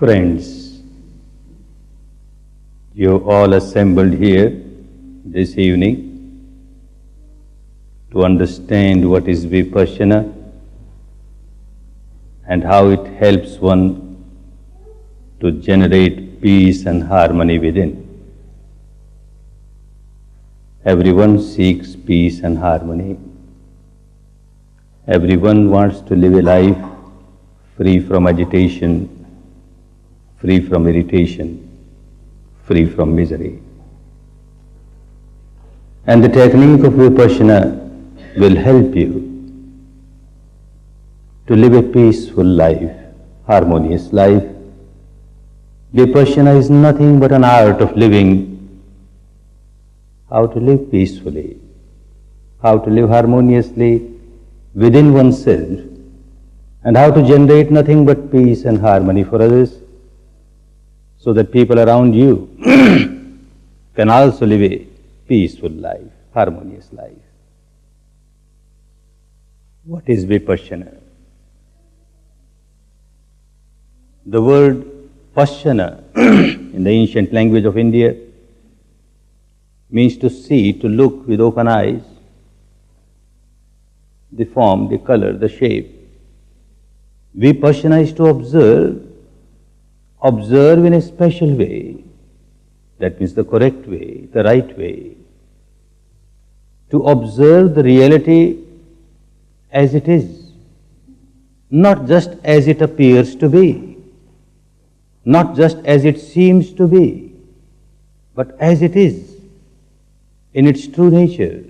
Friends, you all assembled here this evening to understand what is vipasna and how it helps one to generate peace and harmony within. Everyone seeks peace and harmony. Everyone wants to live a life free from agitation, free from irritation, free from misery. And the technique of vipasna will help you to live a peaceful life, harmonious life. Vipasna is nothing but an art of living, how to live peacefully, how to live harmoniously within oneself, and how to generate nothing but peace and harmony for others, so that people around you can also live a peaceful life, harmonious life. What is vipasna? The word pasana in the ancient language of India means to see, to look with open eyes, the form, the color, the shape. Vipasna is to observe in a special way. That means the correct way, the right way. To observe the reality as it is, not just as it appears to be, not just as it seems to be, but as it is, in its true nature,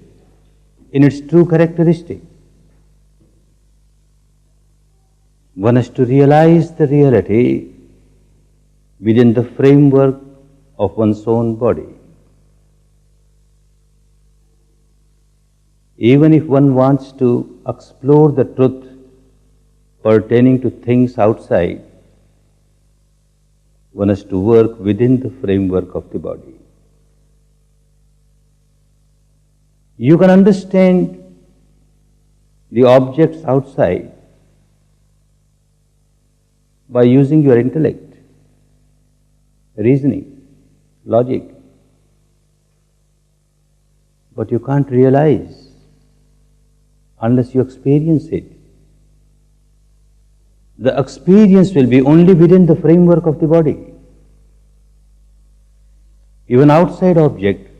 in its true characteristic. One has to realize the reality within the framework of one's own body. Even if one wants to explore the truth pertaining to things outside, one has to work within the framework of the body. You can understand the objects outside by using your intellect, reasoning, logic. But you can't realize unless you experience it. The experience will be only within the framework of the body. Even outside object,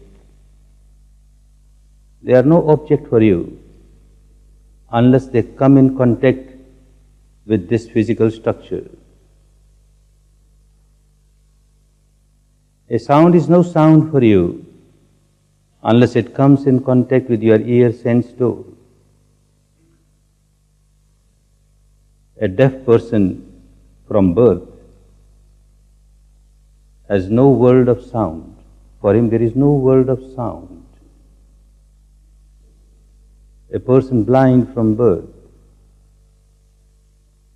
they are no object for you unless they come in contact with this physical structure. A sound is no sound for you unless it comes in contact with your ear sense door. A deaf person from birth has no world of sound. For him there is no world of sound. A person blind from birth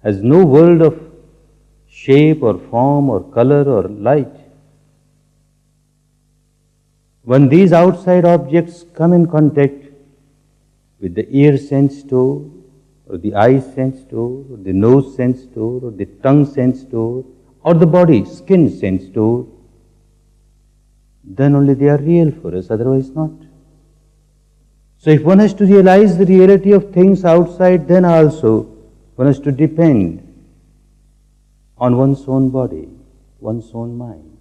has no world of shape or form or color or light. When these outside objects come in contact with the ear sense door, or the eye sense door, or the nose sense door, or the tongue sense door, or the body, skin sense door, then only they are real for us, otherwise not. So if one has to realize the reality of things outside, then also one has to depend on one's own body, one's own mind.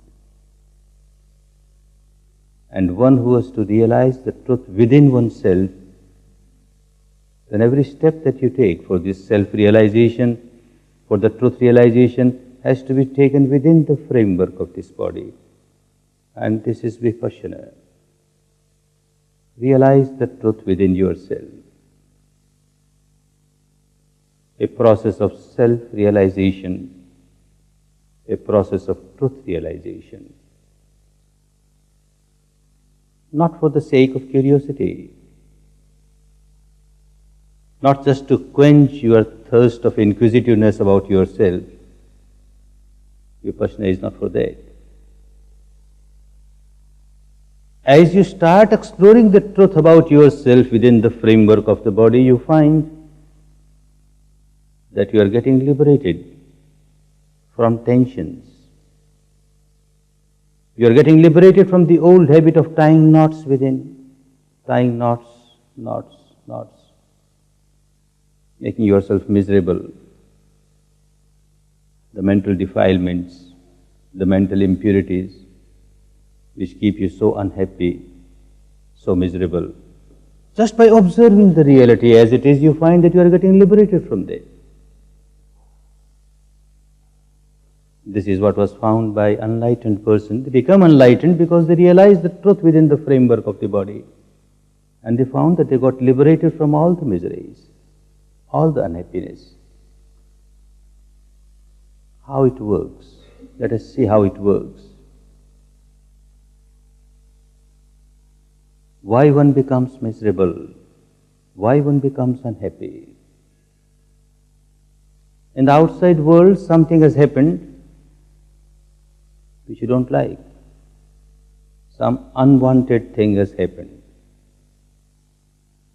And one who has to realize the truth within oneself, then every step that you take for this self-realization, for the truth realization, has to be taken within the framework of this body. And this is vipasna. Realize the truth within yourself. A process of self-realization, a process of truth realization. Not for the sake of curiosity, not just to quench your thirst of inquisitiveness about yourself. Vipasna is not for that. As you start exploring the truth about yourself within the framework of the body, you find that you are getting liberated from tensions. You are getting liberated from the old habit of tying knots within, tying knots, making yourself miserable. The mental defilements, the mental impurities, which keep you so unhappy, so miserable. Just by observing the reality as it is, you find that you are getting liberated from that. This is what was found by enlightened person. They become enlightened because they realize the truth within the framework of the body. And they found that they got liberated from all the miseries, all the unhappiness. How it works. Let us see how it works. Why one becomes miserable? Why one becomes unhappy? In the outside world, something has happened which you don't like. Some unwanted thing has happened.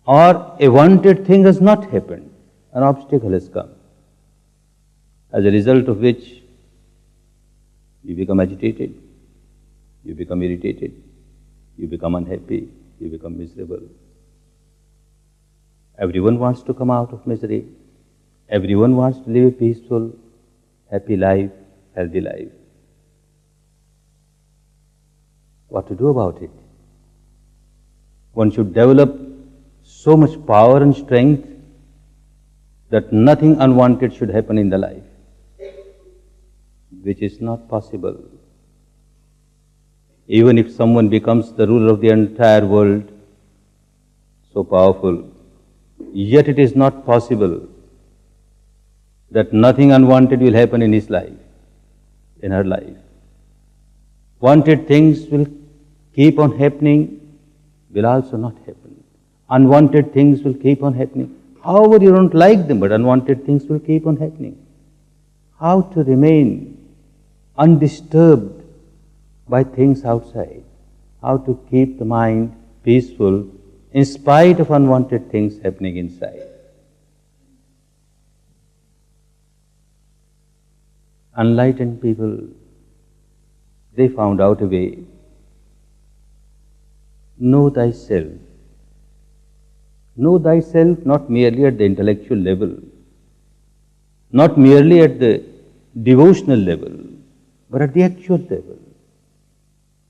Or a wanted thing has not happened. An obstacle has come. As a result of which, you become agitated, you become irritated, you become unhappy, you become miserable. Everyone wants to come out of misery. Everyone wants to live a peaceful, happy life, healthy life. What to do about it? One should develop so much power and strength that nothing unwanted should happen in the life, which is not possible. Even if someone becomes the ruler of the entire world, so powerful, yet it is not possible that nothing unwanted will happen in his life, in her life. Wanted things will keep on happening, will also not happen. Unwanted things will keep on happening. However, you don't like them, but unwanted things will keep on happening. How to remain undisturbed by things outside? How to keep the mind peaceful in spite of unwanted things happening inside? Enlightened people, they found out a way. Know thyself. Know thyself not merely at the intellectual level, not merely at the devotional level, but at the actual level,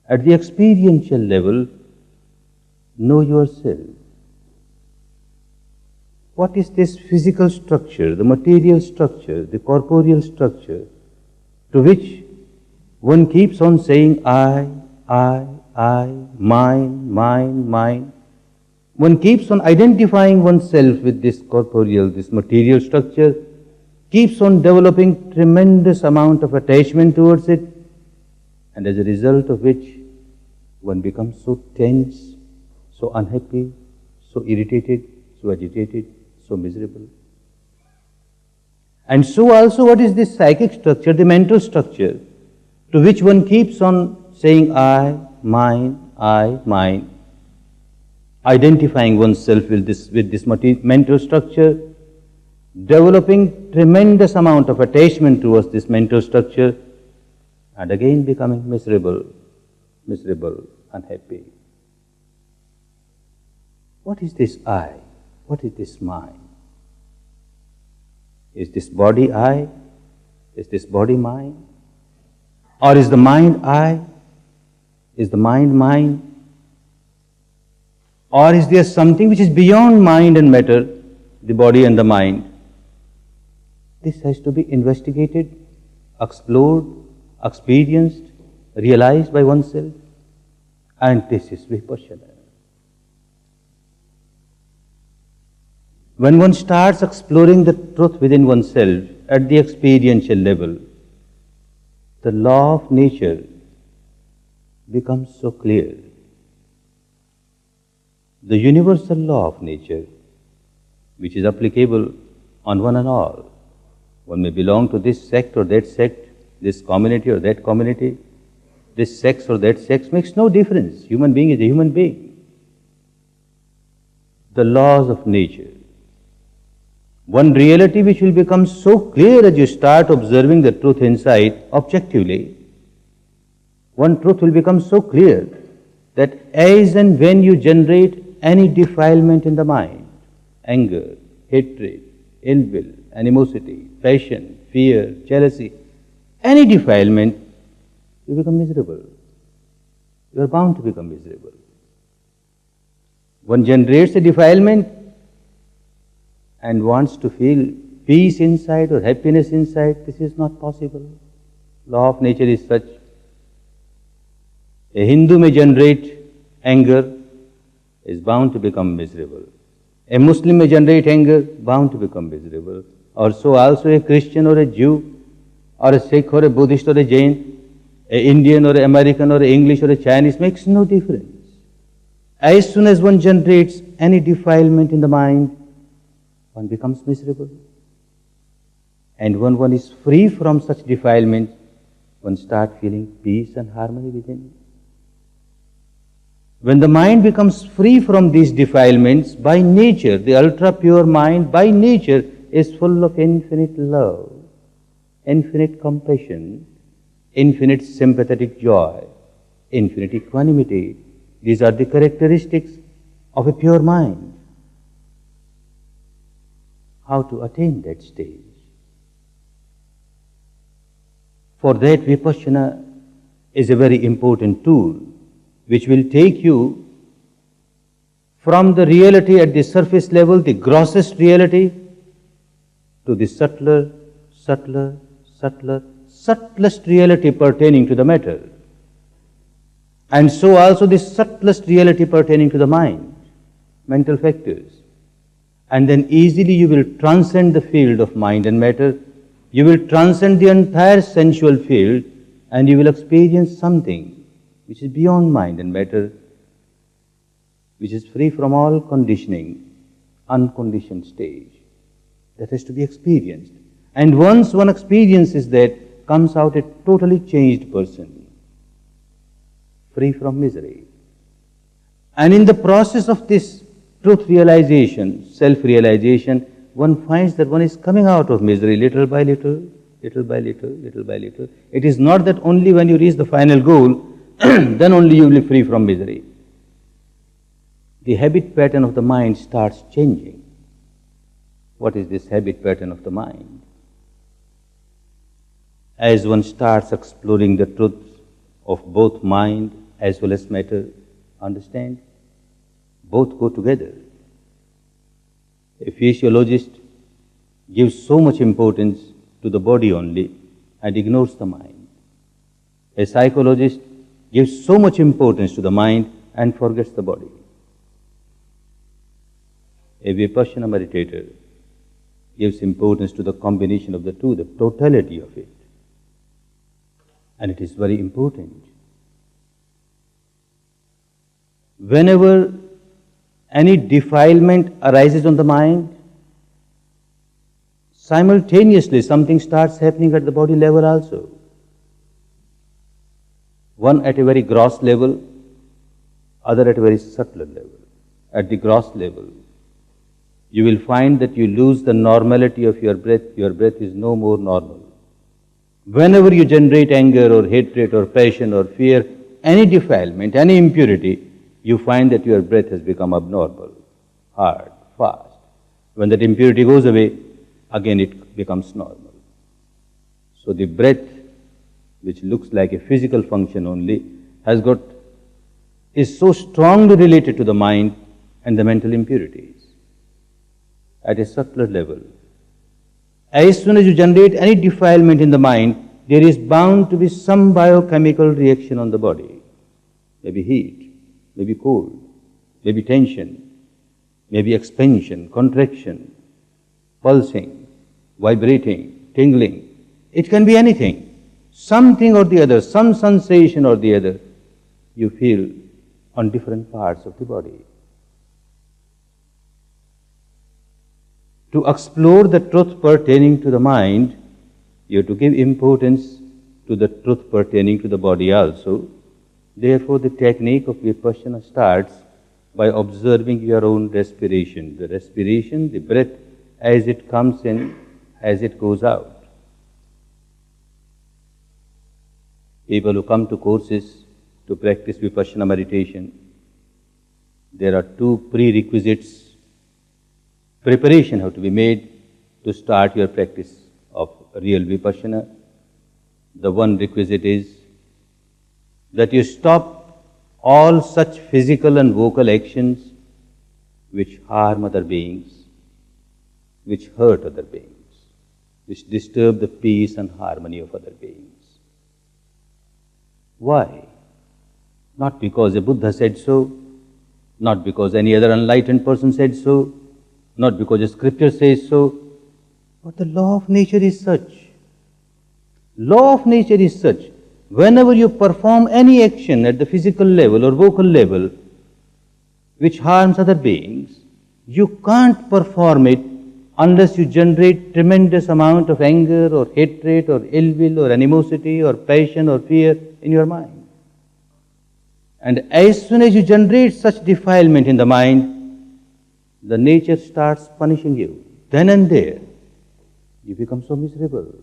at the experiential level. Know yourself. What is this physical structure, the material structure, the corporeal structure, to which one keeps on saying, I, mine. One keeps on identifying oneself with this corporeal, this material structure, keeps on developing tremendous amount of attachment towards it, and as a result of which one becomes so tense, so unhappy, so irritated, so agitated, so miserable. And so also what is this psychic structure, the mental structure, to which one keeps on saying I, mine, identifying oneself with this mental structure, developing tremendous amount of attachment towards this mental structure, and again becoming miserable, unhappy. What is this I? What is this mine? Is this body I? Is this body mine? Or is the mind I? Is the mind mine? Or is there something which is beyond mind and matter, the body and the mind? This has to be investigated, explored, experienced, realized by oneself. And this is vipasna. When one starts exploring the truth within oneself at the experiential level, the law of nature becomes so clear. The universal law of nature, which is applicable on one and all. One may belong to this sect or that sect, this community or that community, this sex or that sex, makes no difference. Human being is a human being. The laws of nature, One reality which will become so clear as you start observing the truth inside objectively. One truth will become so clear that as and when you generate any defilement in the mind, anger, hatred, ill will, animosity, passion, fear, jealousy, any defilement, you become miserable. You are bound to become miserable. One generates a defilement and wants to feel peace inside or happiness inside. This is not possible. Law of nature is such. A Hindu may generate anger, is bound to become miserable. A Muslim may generate anger, bound to become miserable. Or so also a Christian or a Jew, or a Sikh or a Buddhist or a Jain, a Indian or an American or an English or a Chinese, makes no difference. As soon as one generates any defilement in the mind, one becomes miserable. And when one is free from such defilement, one starts feeling peace and harmony within. When the mind becomes free from these defilements, by nature, the ultra-pure mind, by nature, is full of infinite love, infinite compassion, infinite sympathetic joy, infinite equanimity. These are the characteristics of a pure mind. How to attain that stage? For that, vipassana is a very important tool which will take you from the reality at the surface level, the grossest reality, to the subtlest reality pertaining to the matter. And so also the subtlest reality pertaining to the mind, mental factors. And then easily you will transcend the field of mind and matter. You will transcend the entire sensual field and you will experience something which is beyond mind and matter, which is free from all conditioning, unconditioned stage. That has to be experienced. And once one experiences that, comes out a totally changed person, free from misery. And in the process of this truth realization, self-realization, one finds that one is coming out of misery little by little, little by little, little by little. It is not that only when you reach the final goal, then only you will be free from misery. The habit pattern of the mind starts changing. What is this habit pattern of the mind? As one starts exploring the truth of both mind as well as matter, understand? Both go together. A physiologist gives so much importance to the body only and ignores the mind. A psychologist gives so much importance to the mind and forgets the body. A vipassana meditator gives importance to the combination of the two, the totality of it. And it is very important. Whenever any defilement arises on the mind, simultaneously something starts happening at the body level also. One at a very gross level, other at a very subtle level. At the gross level, you will find that you lose the normality of your breath is no more normal. Whenever you generate anger or hatred or passion or fear, any defilement, any impurity, you find that your breath has become abnormal, hard, fast. When that impurity goes away, again it becomes normal. So the breath, which looks like a physical function only, is so strongly related to the mind and the mental impurities at a subtler level. As soon as you generate any defilement in the mind, there is bound to be some biochemical reaction on the body. Maybe heat, maybe cold, maybe tension, maybe expansion, contraction, pulsing, vibrating, tingling. It can be anything. Something or the other, some sensation or the other, you feel on different parts of the body. To explore the truth pertaining to the mind, you have to give importance to the truth pertaining to the body also. Therefore, the technique of vipassana starts by observing your own respiration. The respiration, the breath, as it comes in, as it goes out. People who come to courses to practice vipassana meditation, there are two prerequisites. Preparation have to be made to start your practice of real vipassana. The one requisite is that you stop all such physical and vocal actions which harm other beings, which hurt other beings, which disturb the peace and harmony of other beings. Why? Not because a Buddha said so, not because any other enlightened person said so, not because a scripture says so, but the law of nature is such. Law of nature is such. Whenever you perform any action at the physical level or vocal level which harms other beings, you can't perform it unless you generate tremendous amount of anger or hatred or ill will or animosity or passion or fear in your mind. And as soon as you generate such defilement in the mind, the nature starts punishing you. Then and there, you become so miserable.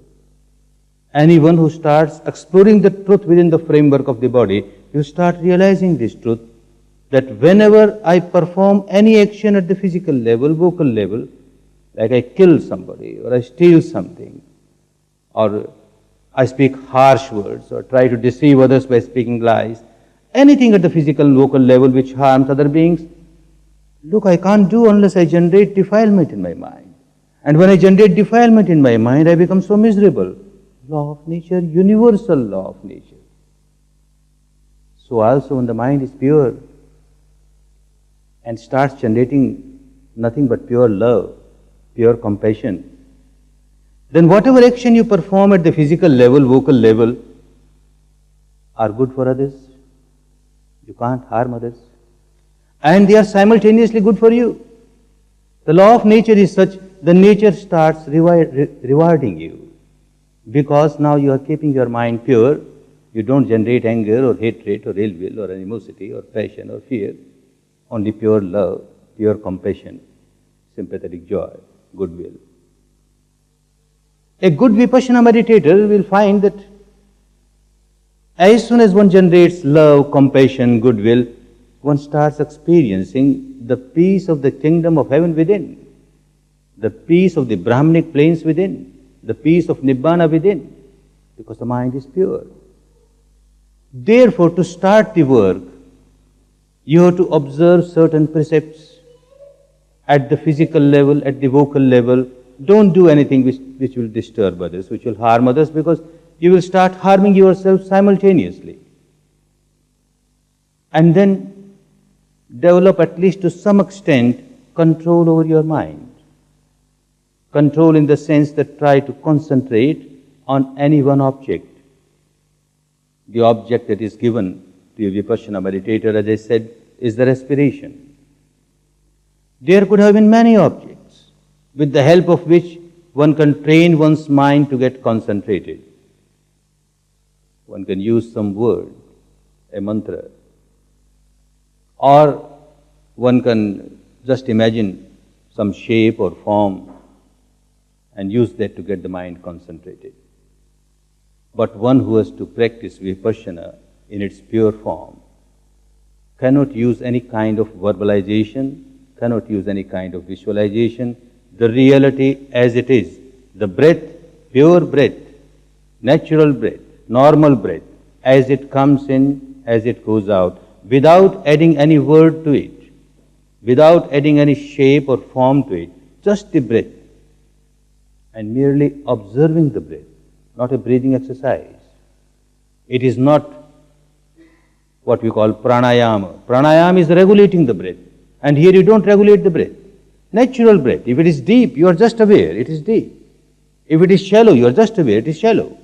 Anyone who starts exploring the truth within the framework of the body, you start realizing this truth, that whenever I perform any action at the physical level, vocal level, like I kill somebody, or I steal something, or I speak harsh words, or try to deceive others by speaking lies, anything at the physical and vocal level which harms other beings, look, I can't do unless I generate defilement in my mind. And when I generate defilement in my mind, I become so miserable. Law of nature, universal law of nature. So also when the mind is pure and starts generating nothing but pure love, pure compassion, then whatever action you perform at the physical level, vocal level, are good for others. You can't harm others. And they are simultaneously good for you. The law of nature is such, the nature starts rewarding you. Because now you are keeping your mind pure, you don't generate anger or hatred or ill will or animosity or passion or fear, only pure love, pure compassion, sympathetic joy, goodwill. A good vipassana meditator will find that as soon as one generates love, compassion, goodwill, one starts experiencing the peace of the kingdom of heaven within, the peace of the Brahmanic plains within, the peace of Nibbana within, because the mind is pure. Therefore, to start the work, you have to observe certain precepts at the physical level, at the vocal level. Don't do anything which will disturb others, which will harm others, because you will start harming yourself simultaneously. And then develop, at least to some extent, control over your mind. Control in the sense that try to concentrate on any one object. The object that is given to a vipassana meditator, as I said, is the respiration. There could have been many objects with the help of which one can train one's mind to get concentrated. One can use some word, a mantra, or one can just imagine some shape or form and use that to get the mind concentrated. But one who has to practice vipassana in its pure form cannot use any kind of verbalization, cannot use any kind of visualization. The reality as it is, the breath, pure breath, natural breath, normal breath, as it comes in, as it goes out, without adding any word to it, without adding any shape or form to it, just the breath, and merely observing the breath, not a breathing exercise. It is not what we call pranayama. Pranayama is regulating the breath, and here you don't regulate the breath. Natural breath, if it is deep, you are just aware, it is deep. If it is shallow, you are just aware, it is shallow.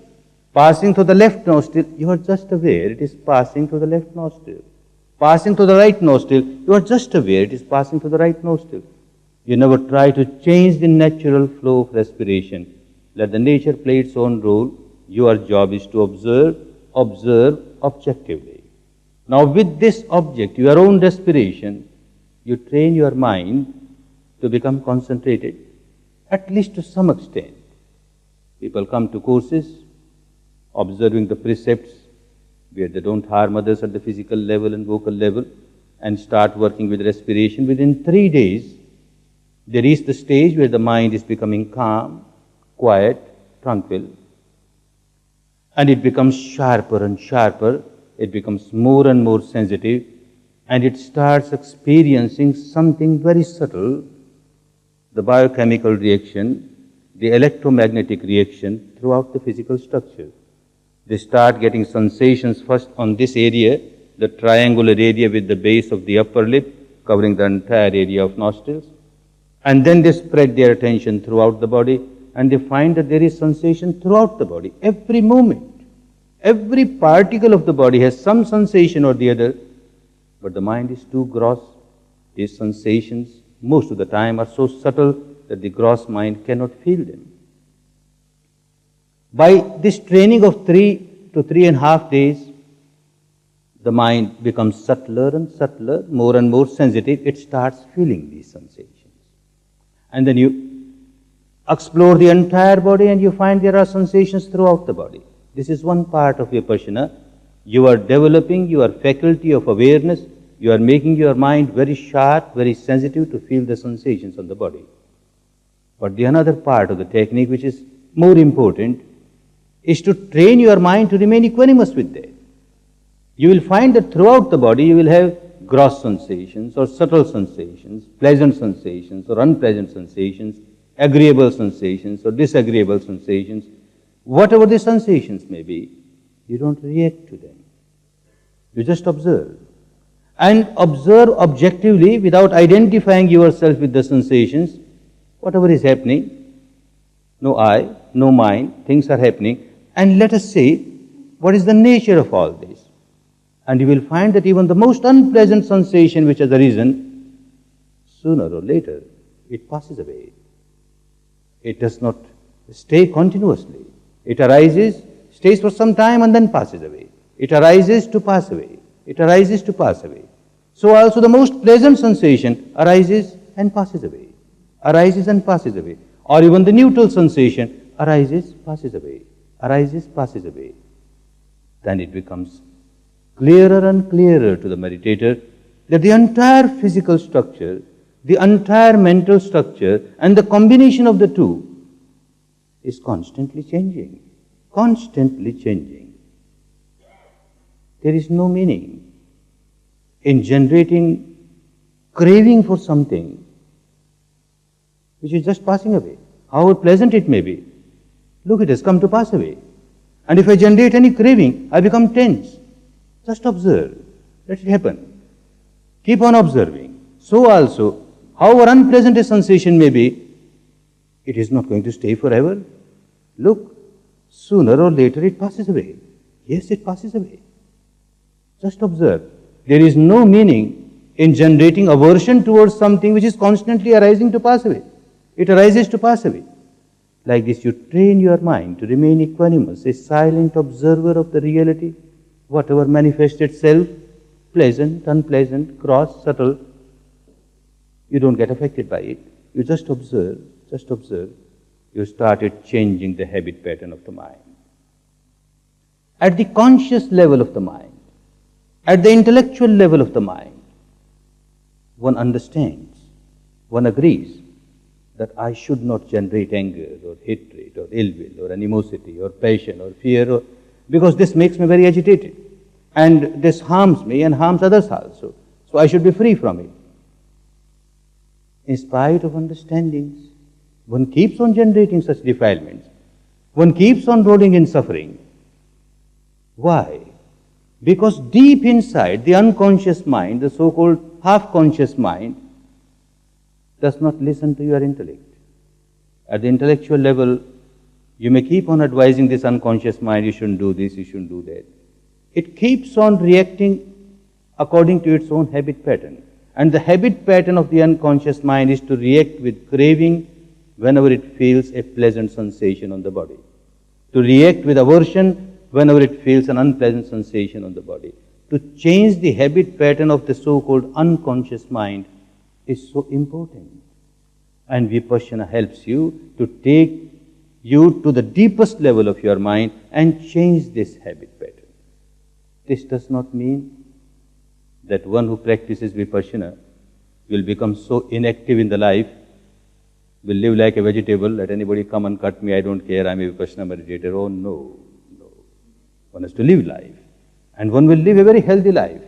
Passing through the left nostril, you are just aware, it is passing through the left nostril. Passing through the right nostril, you are just aware, it is passing through the right nostril. You never try to change the natural flow of respiration. Let the nature play its own role. Your job is to observe objectively. Now with this object, your own respiration, you train your mind to become concentrated. at least to some extent. People come to courses observing the precepts where they don't harm others at the physical level and vocal level and start working with respiration. Within 3 days, they reach the stage where the mind is becoming calm, quiet, tranquil, and it becomes sharper and sharper, it becomes more and more sensitive, and it starts experiencing something very subtle, the biochemical reaction, the electromagnetic reaction throughout the physical structure. They start getting sensations first on this area, the triangular area with the base of the upper lip, covering the entire area of nostrils. And then they spread their attention throughout the body, and they find that there is sensation throughout the body, every moment. Every particle of the body has some sensation or the other, but the mind is too gross. These sensations, most of the time, are so subtle that the gross mind cannot feel them. By this training of 3 to 3.5 days, the mind becomes subtler and subtler, more and more sensitive. It starts feeling these sensations. And then you explore the entire body and you find there are sensations throughout the body. This is one part of vipassana. You are developing your faculty of awareness. You are making your mind very sharp, very sensitive to feel the sensations on the body. But the another part of the technique, which is more important, is to train your mind to remain equanimous with that. You will find that throughout the body you will have gross sensations or subtle sensations, pleasant sensations or unpleasant sensations, agreeable sensations or disagreeable sensations. Whatever the sensations may be, you don't react to them. You just observe. And observe objectively without identifying yourself with the sensations. Whatever is happening, no I, no mind, things are happening. And let us see what is the nature of all this. And you will find that even the most unpleasant sensation which has arisen, sooner or later, it passes away. It does not stay continuously. It arises, stays for some time and then passes away. It arises to pass away. It arises to pass away. So also the most pleasant sensation arises and passes away. Arises and passes away. Or even the neutral sensation arises, passes away. Arises, passes away. Then it becomes clearer and clearer to the meditator that the entire physical structure, the entire mental structure, and the combination of the two is constantly changing. Constantly changing. There is no meaning in generating craving for something which is just passing away, however pleasant it may be. Look, it has come to pass away. And if I generate any craving, I become tense. Just observe. Let it happen. Keep on observing. So also, however unpleasant a sensation may be, it is not going to stay forever. Look, sooner or later it passes away. Yes, it passes away. Just observe. There is no meaning in generating aversion towards something which is constantly arising to pass away. It arises to pass away. Like this, you train your mind to remain equanimous, a silent observer of the reality, whatever manifests itself, pleasant, unpleasant, gross, subtle. You don't get affected by it. You just observe, just observe. You started changing the habit pattern of the mind. At the conscious level of the mind, at the intellectual level of the mind, one understands, one agrees that I should not generate anger or hatred or ill will or animosity or passion or fear, because this makes me very agitated. And this harms me and harms others also. So I should be free from it. In spite of understandings, one keeps on generating such defilements. One keeps on rolling in suffering. Why? Because deep inside, the unconscious mind, the so-called half-conscious mind, does not listen to your intellect. At the intellectual level, you may keep on advising this unconscious mind, you shouldn't do this, you shouldn't do that. It keeps on reacting according to its own habit pattern. And the habit pattern of the unconscious mind is to react with craving whenever it feels a pleasant sensation on the body. To react with aversion whenever it feels an unpleasant sensation on the body. To change the habit pattern of the so-called unconscious mind is so important. And vipassana helps you to take you to the deepest level of your mind and change this habit pattern. This does not mean that one who practices vipassana will become so inactive in the life, will live like a vegetable, let anybody come and cut me, I don't care, I'm a vipassana meditator. Oh no, no. One has to live life. And one will live a very healthy life.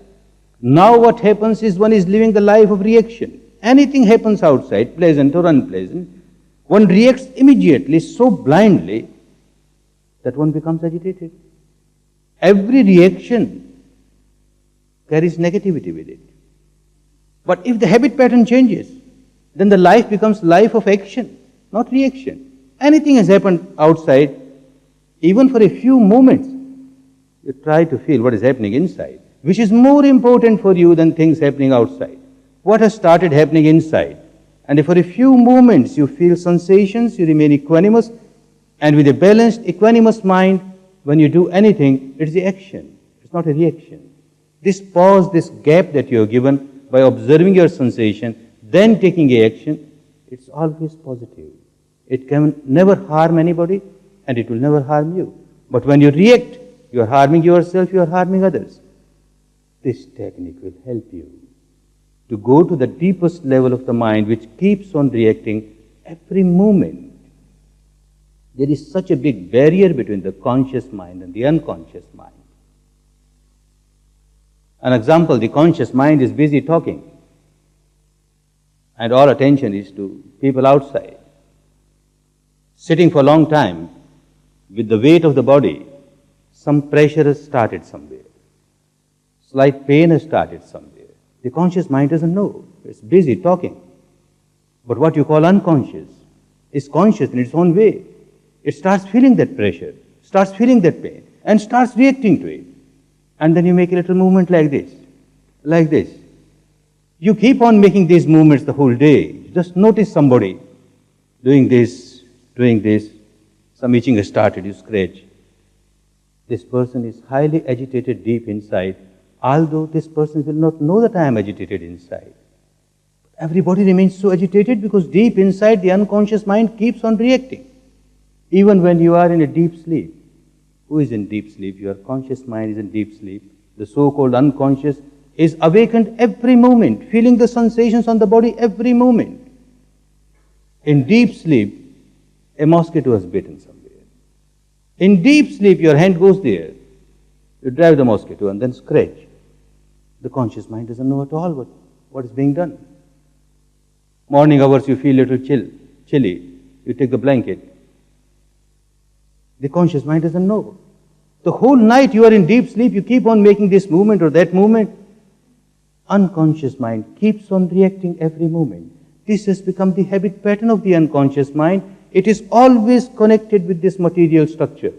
Now what happens is one is living the life of reaction. Anything happens outside, pleasant or unpleasant, one reacts immediately, so blindly, that one becomes agitated. Every reaction carries negativity with it. But if the habit pattern changes, then the life becomes life of action, not reaction. Anything has happened outside, even for a few moments, you try to feel what is happening inside, which is more important for you than things happening outside. What has started happening inside? And if for a few moments you feel sensations, you remain equanimous, and with a balanced, equanimous mind, when you do anything, it's the action, it's not a reaction. This pause, this gap that you are given by observing your sensation, then taking a action, it's always positive. It can never harm anybody, and it will never harm you. But when you react, you are harming yourself, you are harming others. This technique will help you to go to the deepest level of the mind, which keeps on reacting every moment. There is such a big barrier between the conscious mind and the unconscious mind. An example, the conscious mind is busy talking, and all attention is to people outside. Sitting for a long time, with the weight of the body, some pressure has started somewhere. Slight pain has started somewhere. The conscious mind doesn't know. It's busy talking. But what you call unconscious is conscious in its own way. It starts feeling that pressure, starts feeling that pain, and starts reacting to it. And then you make a little movement like this, like this. You keep on making these movements the whole day. Just notice somebody doing this, some itching has started, you scratch. This person is highly agitated deep inside, although this person will not know that I am agitated inside. Everybody remains so agitated because deep inside the unconscious mind keeps on reacting. Even when you are in a deep sleep. Who is in deep sleep? Your conscious mind is in deep sleep. The so-called unconscious is awakened every moment, feeling the sensations on the body every moment. In deep sleep, a mosquito has bitten somewhere. In deep sleep, your hand goes there. You drive the mosquito and then scratch. The conscious mind doesn't know at all what is being done. Morning hours, you feel a little chilly. You take the blanket. The conscious mind doesn't know. The whole night you are in deep sleep, you keep on making this movement or that movement. Unconscious mind keeps on reacting every moment. This has become the habit pattern of the unconscious mind. It is always connected with this material structure.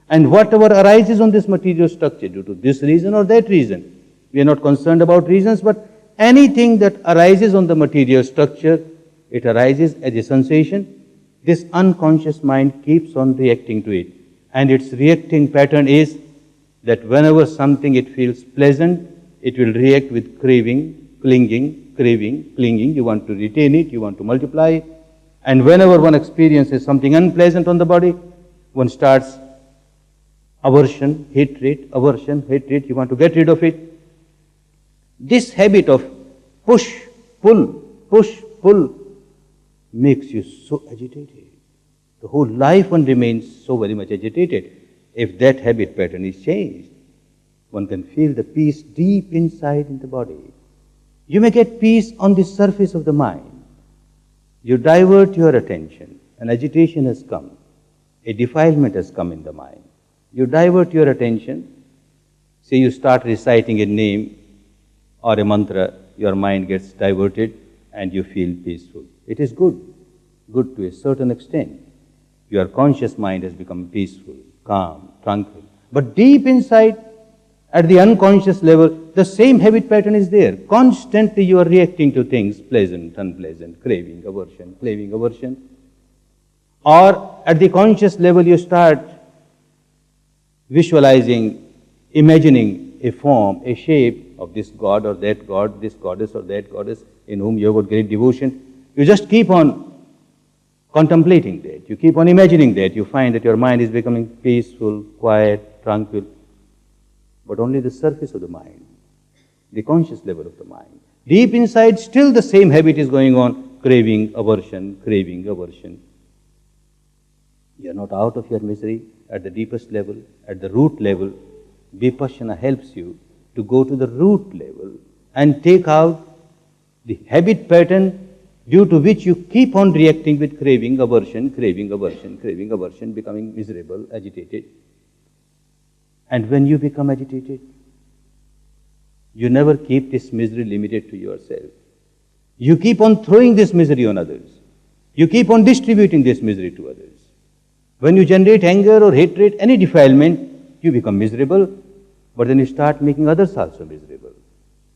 And whatever arises on this material structure due to this reason or that reason, we are not concerned about reasons, but anything that arises on the material structure, it arises as a sensation. This unconscious mind keeps on reacting to it. And its reacting pattern is that whenever something it feels pleasant, it will react with craving, clinging, craving, clinging. You want to retain it, you want to multiply it. And whenever one experiences something unpleasant on the body, one starts aversion, hatred, you want to get rid of it. This habit of push, pull, makes you so agitated. The whole life one remains so very much agitated. If that habit pattern is changed, one can feel the peace deep inside in the body. You may get peace on the surface of the mind. You divert your attention. An agitation has come. A defilement has come in the mind. You divert your attention. Say you start reciting a name or a mantra, your mind gets diverted and you feel peaceful. It is good to a certain extent. Your conscious mind has become peaceful, calm, tranquil. But deep inside, at the unconscious level, the same habit pattern is there. Constantly you are reacting to things, pleasant, unpleasant, craving, aversion. Or at the conscious level you start visualizing, imagining a form, a shape of this god or that god, this goddess or that goddess in whom you have got great devotion. You just keep on contemplating that, you keep on imagining that, you find that your mind is becoming peaceful, quiet, tranquil, but only the surface of the mind, the conscious level of the mind. Deep inside, still the same habit is going on, craving, aversion, craving, aversion. You are not out of your misery at the deepest level, at the root level. Vipasna helps you to go to the root level and take out the habit pattern due to which you keep on reacting with craving, aversion, craving, aversion, craving, aversion, becoming miserable, agitated. And when you become agitated, you never keep this misery limited to yourself. You keep on throwing this misery on others. You keep on distributing this misery to others. When you generate anger or hatred, any defilement, you become miserable, but then you start making others also miserable.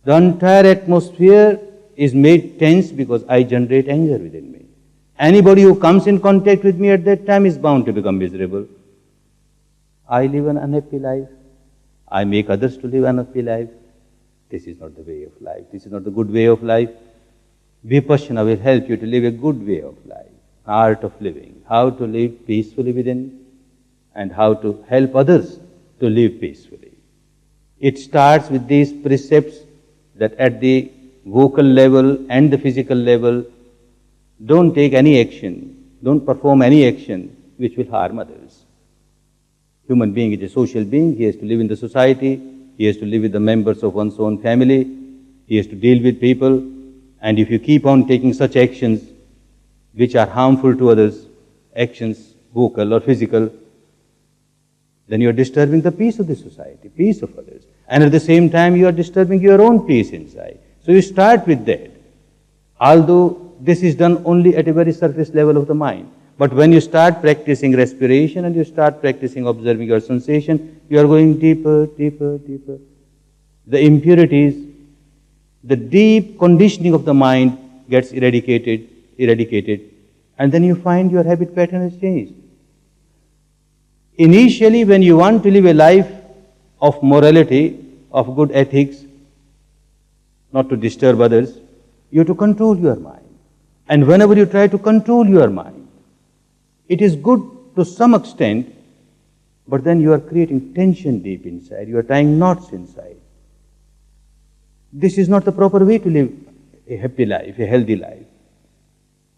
The entire atmosphere is made tense because I generate anger within me. Anybody who comes in contact with me at that time is bound to become miserable. I live an unhappy life. I make others to live an unhappy life. This is not the way of life. This is not the good way of life. Vipasna will help you to live a good way of life, art of living, how to live peacefully within and how to help others to live peacefully. It starts with these precepts that at the vocal level and the physical level, don't take any action, don't perform any action which will harm others. Human being is a social being, he has to live in the society, he has to live with the members of one's own family, he has to deal with people, and if you keep on taking such actions which are harmful to others, actions, vocal or physical, then you are disturbing the peace of the society, peace of others. And at the same time, you are disturbing your own peace inside. So you start with that. Although this is done only at a very surface level of the mind. But when you start practicing respiration and you start practicing observing your sensation, you are going deeper, deeper, deeper. The impurities, the deep conditioning of the mind gets eradicated, and then you find your habit pattern has changed. Initially, when you want to live a life of morality, of good ethics, not to disturb others, you have to control your mind. And whenever you try to control your mind, it is good to some extent, but then you are creating tension deep inside, you are tying knots inside. This is not the proper way to live a happy life, a healthy life.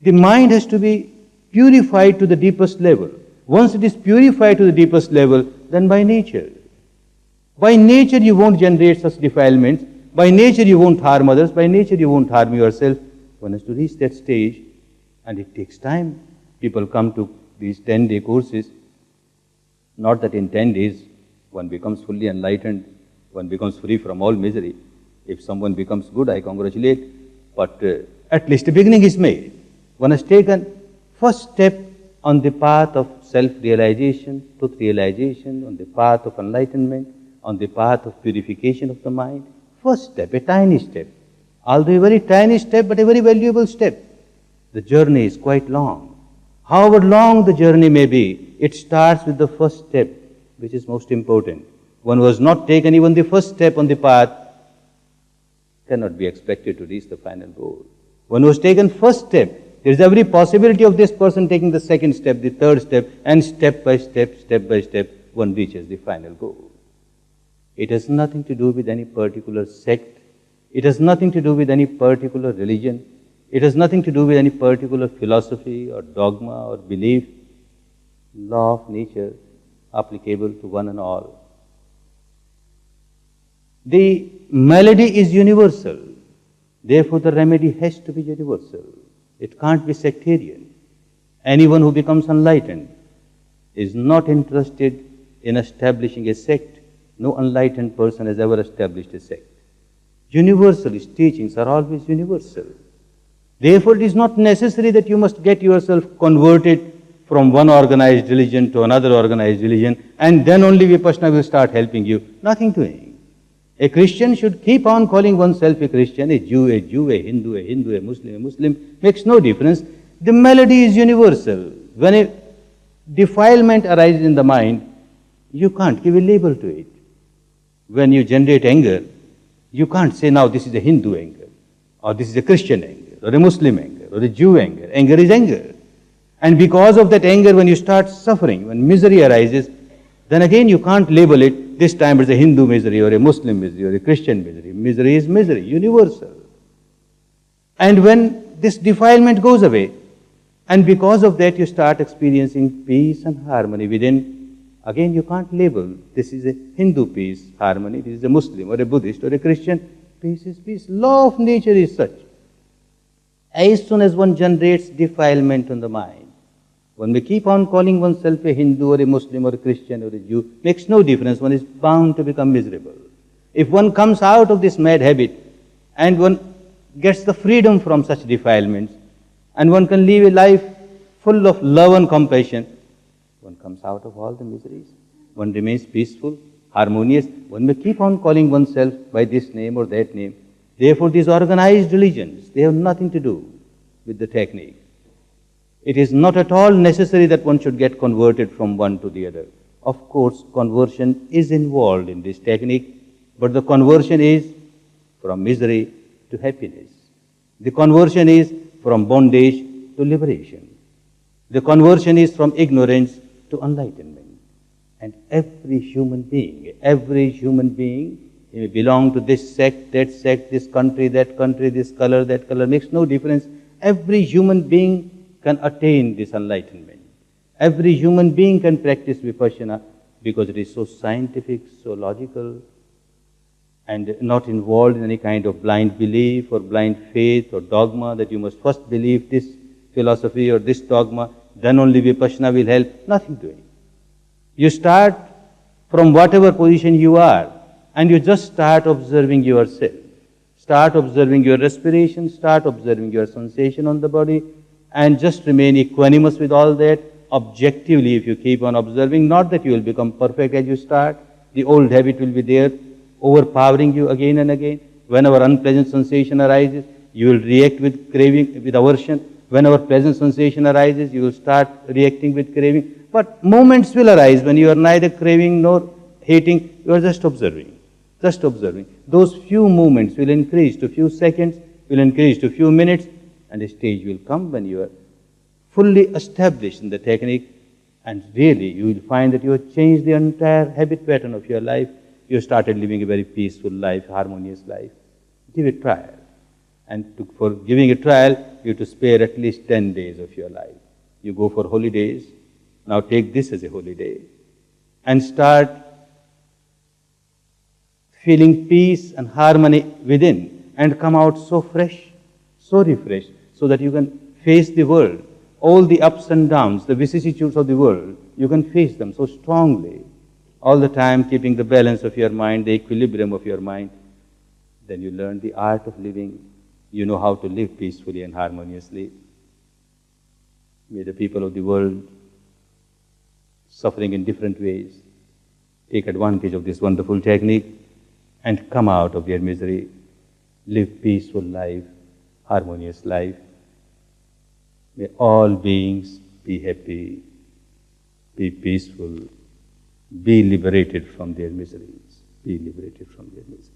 The mind has to be purified to the deepest level. Once it is purified to the deepest level, then by nature you won't generate such defilements, by nature you won't harm others, by nature you won't harm yourself. One has to reach that stage, and it takes time. People come to these 10-day courses, not that in 10 days one becomes fully enlightened, one becomes free from all misery. If someone becomes good, I congratulate, but at least the beginning is made. One has taken first step on the path of self-realization, truth realization, on the path of enlightenment, on the path of purification of the mind. First step, a tiny step. Although a very tiny step, but a very valuable step. The journey is quite long. However long the journey may be, it starts with the first step, which is most important. One who has not taken even the first step on the path cannot be expected to reach the final goal. One who has taken first step, there is every possibility of this person taking the second step, the third step, and step by step, one reaches the final goal. It has nothing to do with any particular sect. It has nothing to do with any particular religion. It has nothing to do with any particular philosophy or dogma or belief. Law of nature applicable to one and all. The malady is universal. Therefore, the remedy has to be universal. It can't be sectarian. Anyone who becomes enlightened is not interested in establishing a sect. No enlightened person has ever established a sect. Universalist teachings are always universal. Therefore, it is not necessary that you must get yourself converted from one organized religion to another organized religion, and then only Vipassana will start helping you. Nothing doing. A Christian should keep on calling oneself a Christian, a Jew, a Hindu, a Muslim, makes no difference. The malady is universal. When a defilement arises in the mind, you can't give a label to it. When you generate anger, you can't say now this is a Hindu anger, or this is a Christian anger, or a Muslim anger, or a Jew anger. Anger is anger. And because of that anger, when you start suffering, when misery arises, then again you can't label it, this time it's a Hindu misery or a Muslim misery or a Christian misery. Misery is misery, universal. And when this defilement goes away, and because of that you start experiencing peace and harmony within, again you can't label, this is a Hindu peace, harmony, this is a Muslim or a Buddhist or a Christian. Peace is peace. Law of nature is such. As soon as one generates defilement on the mind, one may keep on calling oneself a Hindu or a Muslim or a Christian or a Jew, makes no difference, one is bound to become miserable. If one comes out of this mad habit and one gets the freedom from such defilements and one can live a life full of love and compassion, one comes out of all the miseries, one remains peaceful, harmonious, one may keep on calling oneself by this name or that name. Therefore, these organized religions, they have nothing to do with the technique. It is not at all necessary that one should get converted from one to the other. Of course, conversion is involved in this technique, but the conversion is from misery to happiness. The conversion is from bondage to liberation. The conversion is from ignorance to enlightenment. And every human being, he may belong to this sect, this country, this color, that color, makes no difference. Every human being can attain this enlightenment. Every human being can practice vipasna because it is so scientific, so logical, and not involved in any kind of blind belief or blind faith or dogma that you must first believe this philosophy or this dogma, then only vipassana will help. Nothing doing. You start from whatever position you are and you just start observing yourself. Start observing your respiration, start observing your sensation on the body, and just remain equanimous with all that. Objectively, if you keep on observing, not that you will become perfect as you start, the old habit will be there, overpowering you again and again. Whenever unpleasant sensation arises, you will react with craving, with aversion. Whenever pleasant sensation arises, you will start reacting with craving. But moments will arise when you are neither craving nor hating, you are just observing. Just observing. Those few moments will increase to few seconds, will increase to few minutes, and a stage will come when you are fully established in the technique, and really you will find that you have changed the entire habit pattern of your life. You have started living a very peaceful life, harmonious life. Give it a trial. And for giving a trial, you have to spare at least 10 days of your life. You go for holidays. Now take this as a holiday and start feeling peace and harmony within and come out so fresh, so refreshed, so that you can face the world. All the ups and downs, the vicissitudes of the world, you can face them so strongly, all the time keeping the balance of your mind, the equilibrium of your mind. Then you learn the art of living. You know how to live peacefully and harmoniously. May the people of the world, suffering in different ways, take advantage of this wonderful technique and come out of their misery, live peaceful life, harmonious life. May all beings be happy, be peaceful, be liberated from their miseries, be liberated from their miseries.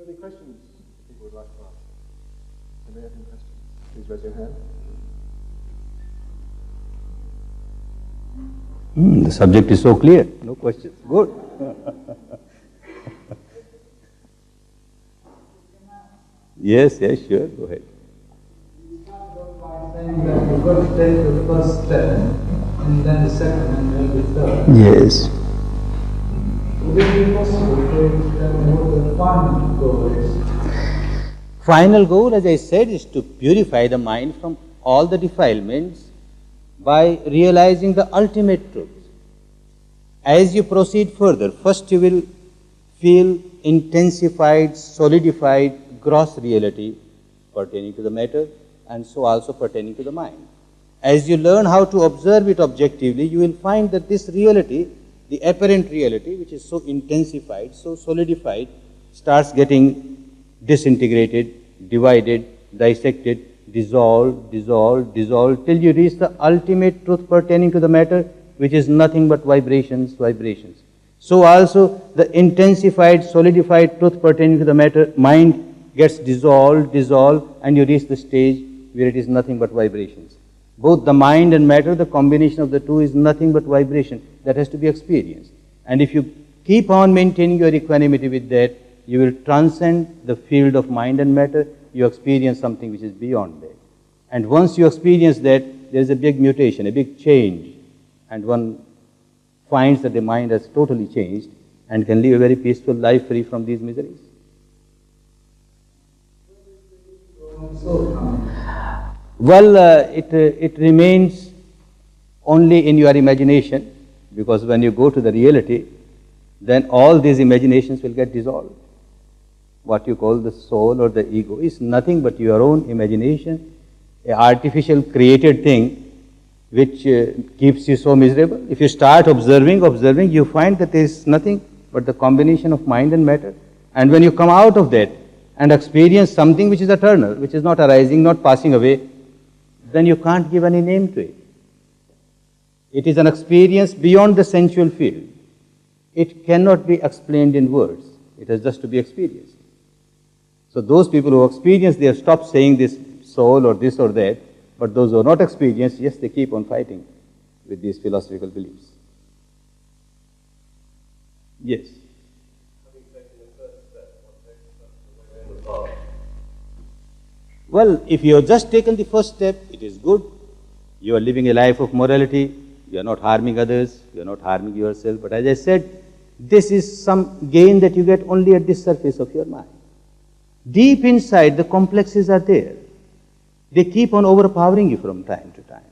Any questions people would like to ask? Anybody have any questions? Please raise your hand. The subject is so clear. No questions. Good. Yes, sure. Go ahead. You started off by saying that you've got to take the first step, and then the second, and then the third. Yes. Would it be possible to tell me what the final goal is? Final goal, as I said, is to purify the mind from all the defilements by realizing the ultimate truth. As you proceed further, first you will feel intensified, solidified, gross reality pertaining to the matter, and so also pertaining to the mind. As you learn how to observe it objectively, you will find that this reality, the apparent reality, which is so intensified, so solidified, starts getting disintegrated, divided, dissected, dissolved, dissolved, dissolved, till you reach the ultimate truth pertaining to the matter, which is nothing but vibrations, vibrations. So also the intensified, solidified truth pertaining to the matter, mind gets dissolved, dissolved, and you reach the stage where it is nothing but vibrations. Both the mind and matter, the combination of the two is nothing but vibration. That has to be experienced. And if you keep on maintaining your equanimity with that, you will transcend the field of mind and matter. You experience something which is beyond that. And once you experience that, there is a big mutation, a big change. And one finds that the mind has totally changed and can live a very peaceful life free from these miseries. Well, it remains only in your imagination, because when you go to the reality, then all these imaginations will get dissolved. What you call the soul or the ego is nothing but your own imagination, an artificial created thing which keeps you so miserable. If you start observing, you find that there is nothing but the combination of mind and matter. And when you come out of that and experience something which is eternal, which is not arising, not passing away, then you can't give any name to it. It is an experience beyond the sensual field. It cannot be explained in words. It has just to be experienced. So those people who experience, they have stopped saying this soul or this or that, but those who are not experienced, yes, they keep on fighting with these philosophical beliefs. Yes. Well, if you have just taken the first step, it is good. You are living a life of morality. You are not harming others. You are not harming yourself. But as I said, this is some gain that you get only at the surface of your mind. Deep inside, the complexes are there. They keep on overpowering you from time to time.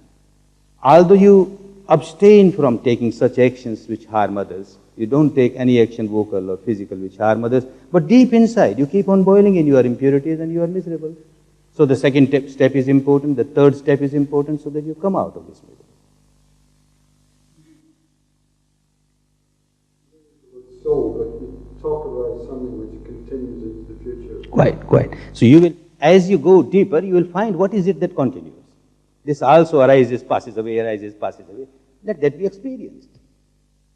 Although you abstain from taking such actions which harm others, you don't take any action, vocal or physical, which harm others, but deep inside, you keep on boiling in your impurities and you are miserable. So the second step is important, the third step is important, so that you come out of this misery. Soul, but you talk about something which continues into the future. Quite. So you will, as you go deeper, you will find what is it that continues. This also arises, passes away, arises, passes away. Let that be experienced.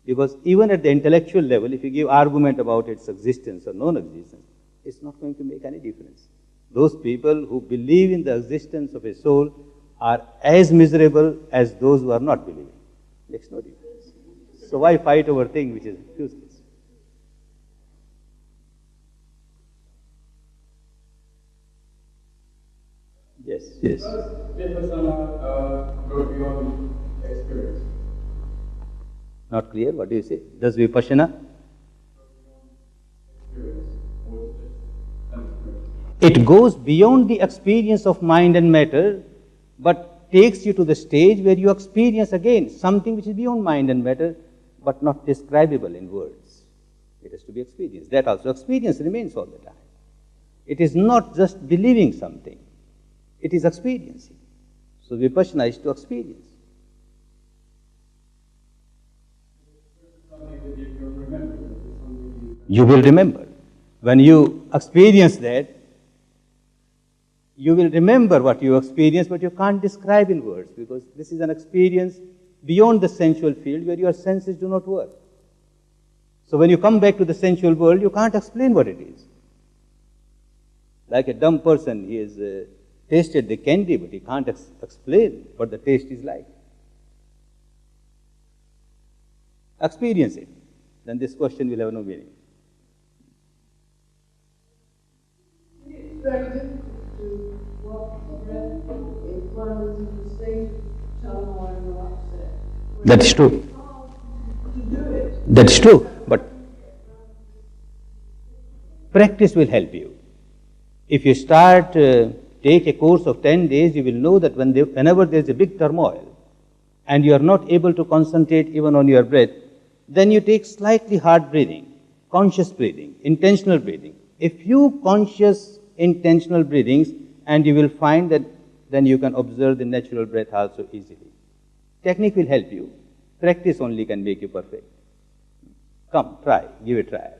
Because even at the intellectual level, if you give argument about its existence or non-existence, it's not going to make any difference. Those people who believe in the existence of a soul are as miserable as those who are not believing. Makes no difference. So why fight over thing which is useless? Yes. Vipassana goes beyond experience. Not clear? What do you say? Does vipassana? It goes beyond the experience of mind and matter, but takes you to the stage where you experience again something which is beyond mind and matter, but not describable in words. It has to be experienced. That also experience remains all the time. It is not just believing something. It is experiencing. So vipassana is to experience. You will remember. When you experience that, you will remember what you experienced, but you can't describe in words, because this is an experience beyond the sensual field where your senses do not work. So when you come back to the sensual world, you can't explain what it is. Like a dumb person, he has tasted the candy, but he can't explain what the taste is like. Experience it. Then this question will have no meaning. It's very difficult to walk the breath if one is in the state of turmoil or upset. That's true. It's hard to do it. That's true. But practice will help you. If you start, take a course of 10 days, you will know that whenever there is a big turmoil and you are not able to concentrate even on your breath, then you take slightly hard breathing, conscious breathing, intentional breathing. A few conscious, intentional breathings, and you will find that then you can observe the natural breath also easily. Technique will help you. Practice only can make you perfect. Come, try, give it a try.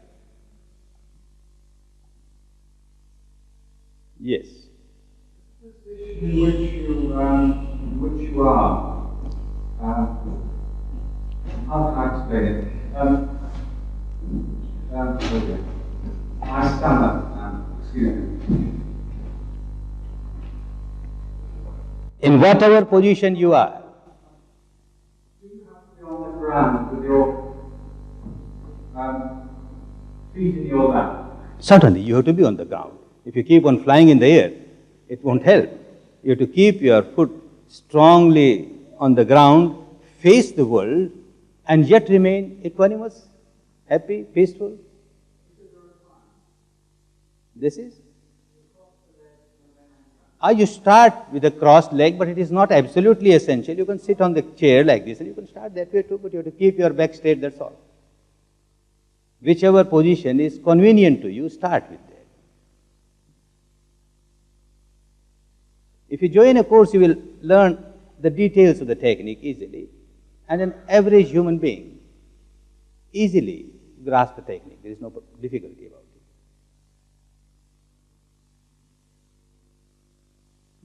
Yes. In which you are, how can I explain it? My stomach, excuse me. In whatever position you are, Do you have to be on the ground with your feet in your lap? certainly you have to be on the ground. If you keep on flying in the air, it won't help. You have to keep your foot strongly on the ground, face the world, and yet remain equanimous, happy, peaceful. This is? You start with a crossed leg, but it is not absolutely essential. You can sit on the chair like this, and you can start that way too, but you have to keep your back straight, that's all. Whichever position is convenient to you, start with that. If you join a course, you will learn the details of the technique easily, and an average human being easily grasps the technique. There is no difficulty about it.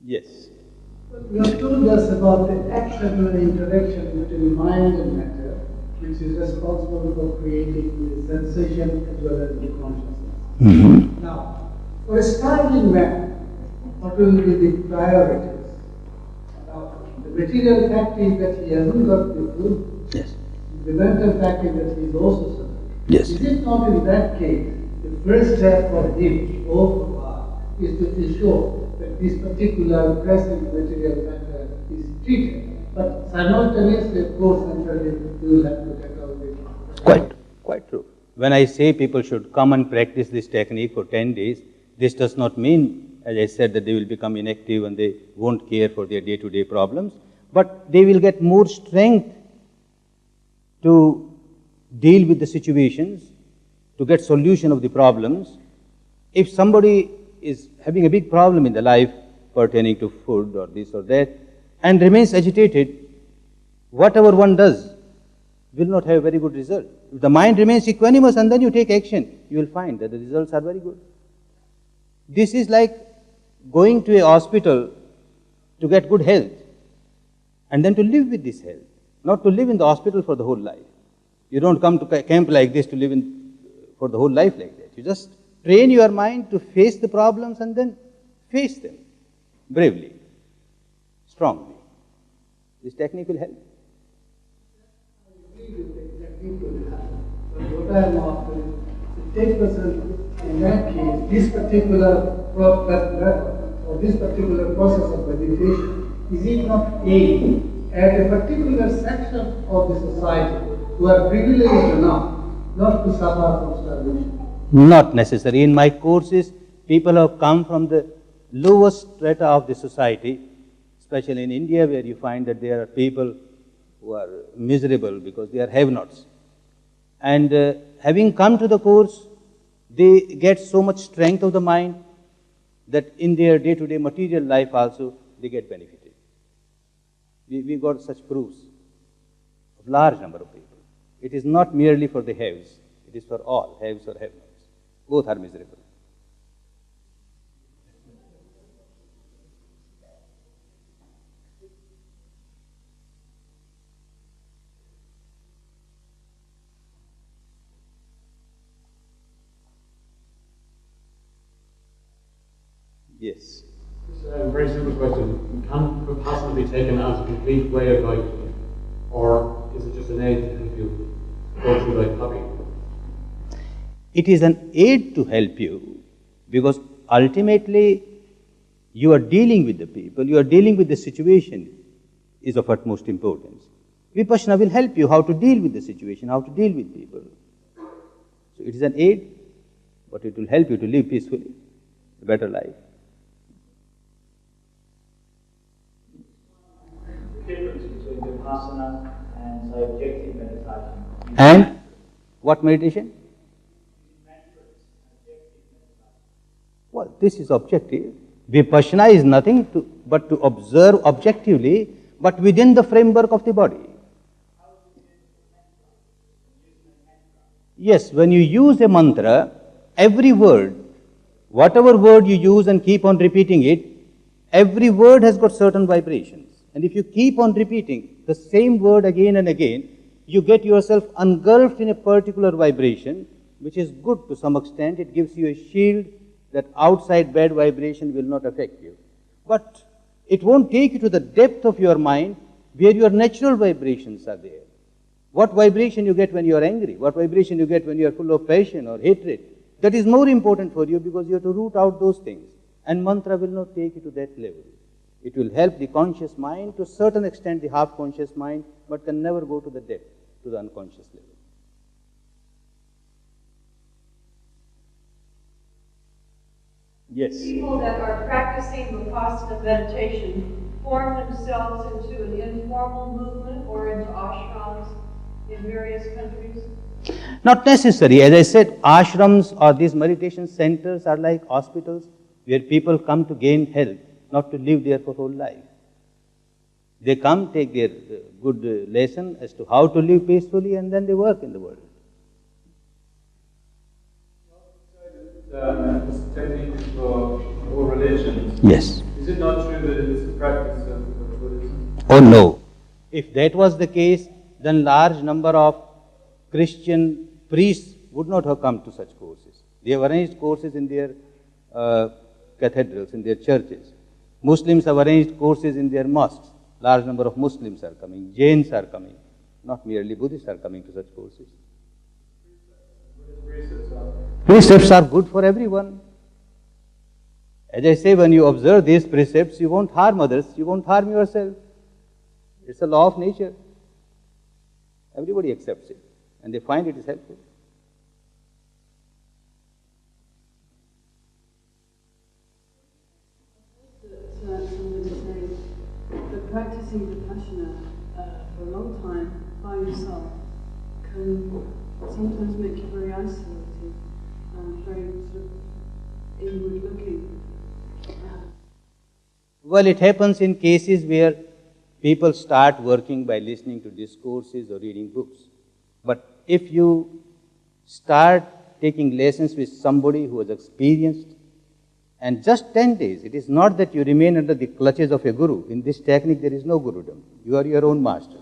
Yes. You have told us about the action and interaction between mind and matter, which is responsible for creating the sensation as well as the consciousness. Now, for a starving man, what will be the priorities? Now, the material fact is that he hasn't got the food. Yes. The mental fact is that he is also suffering. Yes. Is it not in that case, the first step for him or for her is to ensure that this particular present material matter is treated, but simultaneously, of course, naturally, you will have to take out the... Quite true. When I say people should come and practice this technique for 10 days, this does not mean, as I said, that they will become inactive and they won't care for their day-to-day problems, but they will get more strength to deal with the situations, to get solution of the problems. If somebody is having a big problem in the life pertaining to food or this or that, and remains agitated, whatever one does will not have a very good result. If the mind remains equanimous and then you take action, you will find that the results are very good. This is like going to a hospital to get good health and then to live with this health, not to live in the hospital for the whole life. You don't come to camp like this to live in for the whole life like that. You just train your mind to face the problems and then face them bravely, strongly. This technique will help. I agree with the technique will happen. But what I am after is to take person, in that case, this particular method or this particular process of meditation, is it not aimed at a particular section of the society who are privileged enough not to suffer from starvation? Not necessary. In my courses, people have come from the lowest strata of the society, especially in India, where you find that there are people who are miserable because they are have-nots. And having come to the course, they get so much strength of the mind that in their day-to-day material life also, they get benefited. We got such proofs of large number of people. It is not merely for the haves, it is for all, haves or have-nots. Both are miserable. Yes. Just a very simple question. Can vipassana be taken as a complete way of life? Or is it just an aid to help you go through life happy? It is an aid to help you because ultimately you are dealing with the people, you are dealing with the situation is of utmost importance. Vipassana will help you how to deal with the situation, how to deal with people. So it is an aid, but it will help you to live peacefully, a better life. Difference between vipassana and, say, objective meditation. And what meditation? Well, this is objective. Vipassana is nothing but to observe objectively, but within the framework of the body. Yes, when you use a mantra, every word, whatever word you use and keep on repeating it, every word has got certain vibrations. And if you keep on repeating the same word again and again, you get yourself engulfed in a particular vibration, which is good to some extent. It gives you a shield that outside bad vibration will not affect you. But it won't take you to the depth of your mind where your natural vibrations are there. What vibration you get when you are angry, what vibration you get when you are full of passion or hatred, that is more important for you because you have to root out those things. And mantra will not take you to that level. It will help the conscious mind to a certain extent, the half-conscious mind, but can never go to the depth, to the unconscious level. Yes. People that are practicing vipassana meditation form themselves into an informal movement or into ashrams in various countries? Not necessary. As I said, ashrams or these meditation centers are like hospitals where people come to gain health, not to live there for whole life. They come, take their good lesson as to how to live peacefully, and then they work in the world. This technique for all religions. Yes. Is it not true that it's the practice of Buddhism? Oh no. If that was the case, then large number of Christian priests would not have come to such courses. They have arranged courses in their cathedrals, in their churches. Muslims have arranged courses in their mosques. Large number of Muslims are coming. Jains are coming. Not merely Buddhists are coming to such courses. Precepts are good for everyone. As I say, when you observe these precepts, you won't harm others, you won't harm yourself. It's a law of nature. Everybody accepts it, and they find it is helpful. Somebody saying that practicing vipassana for a long time by yourself can sometimes make you very isolated and very sort of inward looking. Well, it happens in cases where people start working by listening to discourses or reading books. But if you start taking lessons with somebody who has experienced, and just 10 days, it is not that you remain under the clutches of a guru. In this technique, there is no gurudom. You are your own master.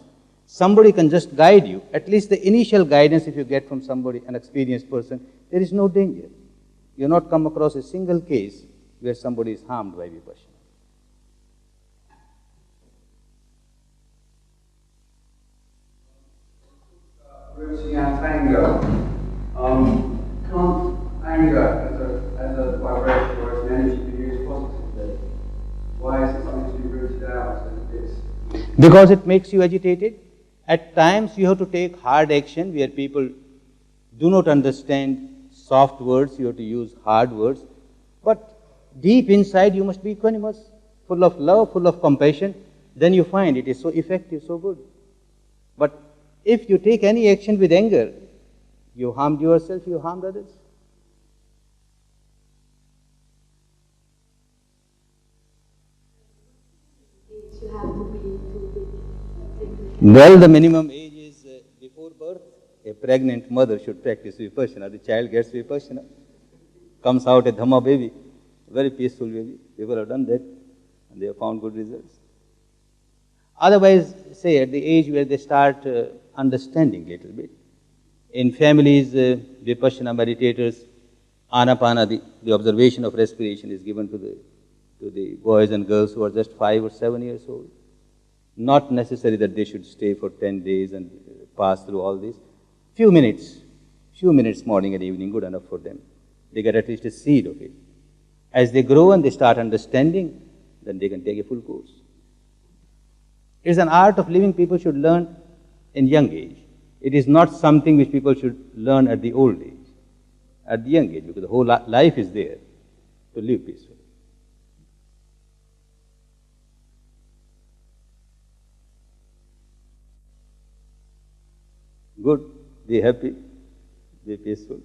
Somebody can just guide you. At least the initial guidance, if you get from somebody, an experienced person, there is no danger. You have not come across a single case where somebody is harmed by vipassana. Rooting out anger. Can't anger as a vibration or as an energy be used positively? Why is it something to be rooted out as it's? Because it makes you agitated. At times you have to take hard action where people do not understand soft words, you have to use hard words. But deep inside you must be equanimous, full of love, full of compassion. Then you find it is so effective, so good. But if you take any action with anger, you harmed yourself, you harmed others. Well, the minimum age is before birth. A pregnant mother should practice vipassana. The child gets vipassana. Comes out a Dhamma baby, very peaceful baby. People have done that and they have found good results. Otherwise, say at the age where they start understanding a little bit. In families, vipassana meditators, anapana, the observation of respiration is given to the boys and girls who are just 5 or 7 years old. Not necessary that they should stay for 10 days and pass through all this. Few minutes morning and evening, good enough for them. They get at least a seed of it. As they grow and they start understanding, then they can take a full course. It is an art of living people should learn in young age. It is not something which people should learn at the old age, at the young age, because the whole life is there to live peacefully. Good, be happy, be peaceful.